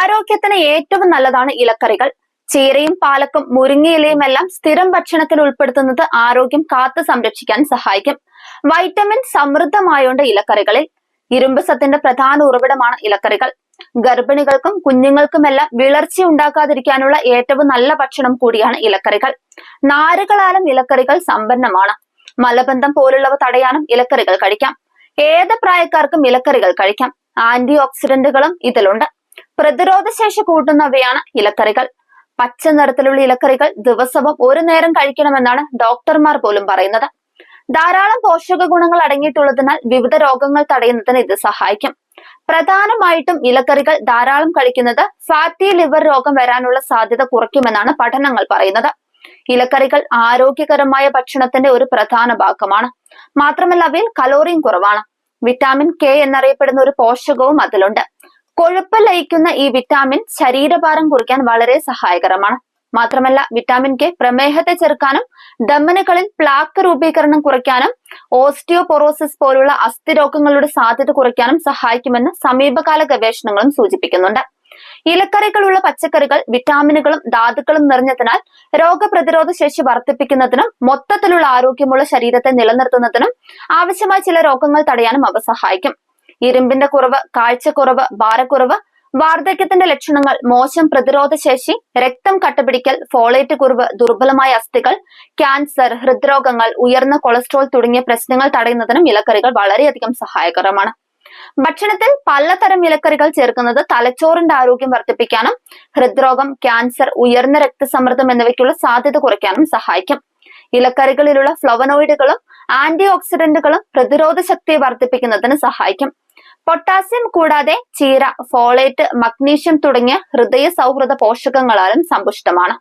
ആരോഗ്യത്തിന് ഏറ്റവും നല്ലതാണ് ഇലക്കറികൾ. ചീരയും പാലക്കും മുരിങ്ങയിലയും എല്ലാം സ്ഥിരം ഭക്ഷണത്തിൽ ഉൾപ്പെടുത്തുന്നത് ആരോഗ്യം കാത്തു സംരക്ഷിക്കാൻ സഹായിക്കും. വൈറ്റമിൻ സമൃദ്ധമായുണ്ട് ഇലക്കറികളിൽ. ഇരുമ്പ് സത്തിന്റെ പ്രധാന ഉറവിടമാണ് ഇലക്കറികൾ. ഗർഭിണികൾക്കും കുഞ്ഞുങ്ങൾക്കുമെല്ലാം വിളർച്ച ഉണ്ടാക്കാതിരിക്കാനുള്ള ഏറ്റവും നല്ല ഭക്ഷണം കൂടിയാണ് ഇലക്കറികൾ. നാരുകളാലും ഇലക്കറികൾ സമ്പന്നമാണ്. മലബന്ധം പോലുള്ളവ തടയാനും ഇലക്കറികൾ കഴിക്കാം. ഏത് പ്രായക്കാർക്കും ഇലക്കറികൾ കഴിക്കാം. ആന്റി ഓക്സിഡന്റുകളും ഇതിലുണ്ട്. പ്രതിരോധ ശേഷി കൂട്ടുന്നവയാണ് ഇലക്കറികൾ. പച്ച നിറത്തിലുള്ള ഇലക്കറികൾ ദിവസവും ഒരു നേരം കഴിക്കണമെന്നാണ് ഡോക്ടർമാർ പോലും പറയുന്നത്. ധാരാളം പോഷക ഗുണങ്ങൾ അടങ്ങിയിട്ടുള്ളതിനാൽ വിവിധ രോഗങ്ങൾ തടയുന്നതിന് ഇത് സഹായിക്കും. പ്രധാനമായിട്ടും ഇലക്കറികൾ ധാരാളം കഴിക്കുന്നത് ഫാറ്റി ലിവർ രോഗം വരാനുള്ള സാധ്യത കുറയ്ക്കുമെന്നാണ് പഠനങ്ങൾ പറയുന്നത്. ഇലക്കറികൾ ആരോഗ്യകരമായ ഭക്ഷണത്തിന്റെ ഒരു പ്രധാന ഭാഗമാണ്. മാത്രമല്ല അവയിൽ കലോറിയും കുറവാണ്. വിറ്റാമിൻ കെ എന്നറിയപ്പെടുന്ന ഒരു പോഷകവും അതിലുണ്ട്. കൊഴുപ്പ് ലയിക്കുന്ന ഈ വിറ്റാമിൻ ശരീരഭാരം കുറയ്ക്കാൻ വളരെ സഹായകരമാണ്. മാത്രമല്ല വിറ്റാമിൻ കെ പ്രമേഹത്തെ ചെറുക്കാനും ധമനികളിൽ പ്ലാക്ക് രൂപീകരണം കുറയ്ക്കാനും ഓസ്റ്റിയോപൊറോസിസ് പോലുള്ള അസ്ഥിരോഗങ്ങളുടെ സാധ്യത കുറയ്ക്കാനും സഹായിക്കുമെന്ന് സമീപകാല ഗവേഷണങ്ങളും സൂചിപ്പിക്കുന്നുണ്ട്. ഇലക്കറികളുള്ള പച്ചക്കറികൾ വിറ്റാമിനുകളും ധാതുക്കളും നിറഞ്ഞതിനാൽ രോഗപ്രതിരോധ ശേഷി വർദ്ധിപ്പിക്കുന്നതിനും മൊത്തത്തിലുള്ള ആരോഗ്യമുള്ള ശരീരത്തെ നിലനിർത്തുന്നതിനും ആവശ്യമായ ചില രോഗങ്ങൾ തടയാനും അവ സഹായിക്കും. ഇരുമ്പിന്റെ കുറവ്, കാഴ്ചക്കുറവ്, ഭാരക്കുറവ്, വാർദ്ധക്യത്തിന്റെ ലക്ഷണങ്ങൾ, മോശം പ്രതിരോധ ശേഷി, രക്തം കട്ടപിടിക്കൽ, ഫോളേറ്റ് കുറവ്, ദുർബലമായ അസ്ഥികൾ, ക്യാൻസർ, ഹൃദ്രോഗങ്ങൾ, ഉയർന്ന കൊളസ്ട്രോൾ തുടങ്ങിയ പ്രശ്നങ്ങൾ തടയുന്നതിനും ഇലക്കറികൾ വളരെയധികം സഹായകരമാണ്. ഭക്ഷണത്തിൽ പലതരം ഇലക്കറികൾ ചേർക്കുന്നത് തലച്ചോറിന്റെ ആരോഗ്യം വർദ്ധിപ്പിക്കാനും ഹൃദ്രോഗം, ക്യാൻസർ, ഉയർന്ന രക്തസമ്മർദ്ദം എന്നിവയ്ക്കുള്ള സാധ്യത കുറയ്ക്കാനും സഹായിക്കും. ഇലക്കറികളിലുള്ള ഫ്ലവനോയിഡുകളും ആന്റി ഓക്സിഡന്റുകളും പ്രതിരോധ ശക്തിയെ വർദ്ധിപ്പിക്കുന്നതിന് സഹായിക്കും. പൊട്ടാസ്യം കൂടാതെ ചീര, ഫോളേറ്റ്, മഗ്നീഷ്യം തുടങ്ങിയ ഹൃദയ സൗഹൃദ പോഷകങ്ങളാലും സമ്പുഷ്ടമാണ്.